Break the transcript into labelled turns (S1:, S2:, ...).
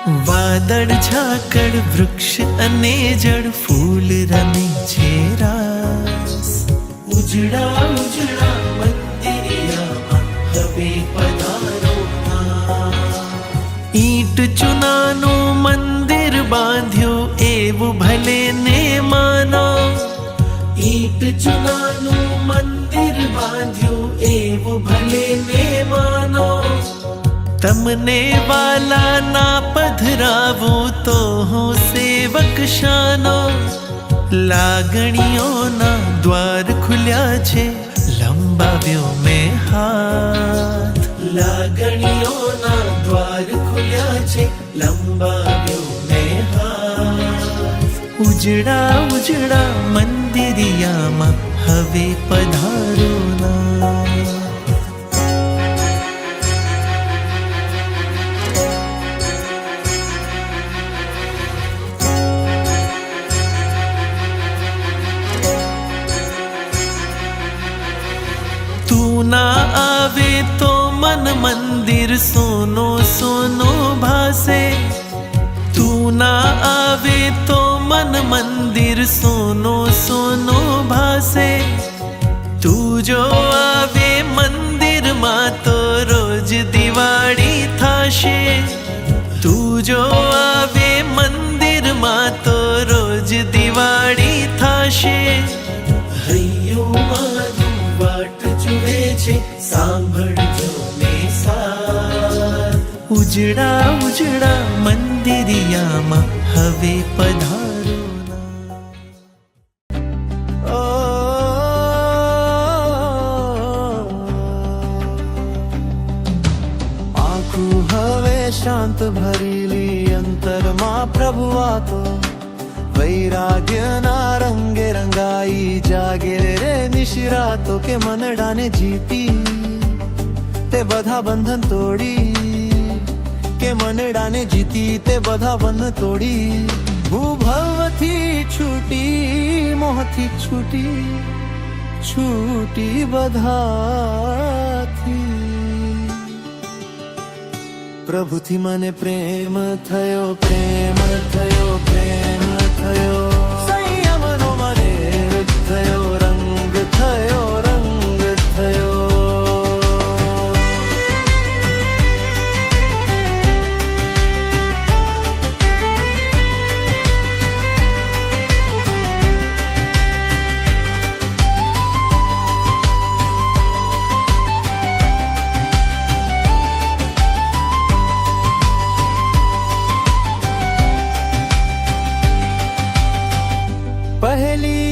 S1: વાદળ ઝાકળ વૃક્ષ અને જળ ફૂલ રમે છે રાસ ઉજળા ઉજળા મંદિરિયામાં હવે પધારો ઈંટ ચૂનાનું મંદિર બાંધ્યું એવું ભલે ને માનો ઈંટ ચૂનાનું મંદિર બાંધ્યું એવું ભલે ને માનો તમને વાલા ના પધરાવું તો હું સેવક શાનો લાગણીઓના દ્વાર ખુલ્યા છે લંબાવ્યો મેં હાથ લાગણીઓના દ્વાર ખુલ્યા છે લંબાવ્યો મેં હાથ ઉજળા ઉજળા મંદિરિયામાં હવે પધારો ના ના આવે તો મન મંદિર સોનો સોનો ભાસે તું ના આવે તો મન મંદિર સોનો સોનો ભાસે તું જો આવે મંદિરમાં તો રોજ દિવાળી થાશે તું જો આવે મંદિરમાં તો રોજ દિવાળી થાશે હૈયો મારું વાટ જુએ છે સાંભળજો ને સાથ ઉજળા ઉજળા મંદિરિયામાં હવે પધારો
S2: આખું હવે શાંત ભરેલી અંતરમાં પ્રભુ વાતો વૈરાગ્યના રંગે રંગાઈ જાગે રે નિશિરાતો કે મનડાને જીતી તે બધા બંધન તોડી કે મનડાને જીતી તે બધા બંધન તોડી ભૂભવથી છૂટી મોહથી છૂટી છૂટી બધાથી પ્રભુથી મને પ્રેમ થયો પ્રેમ થયો પ્રેમ થયો સંયમનો મને થયો રંગ થયો રંગ થયો પહેલી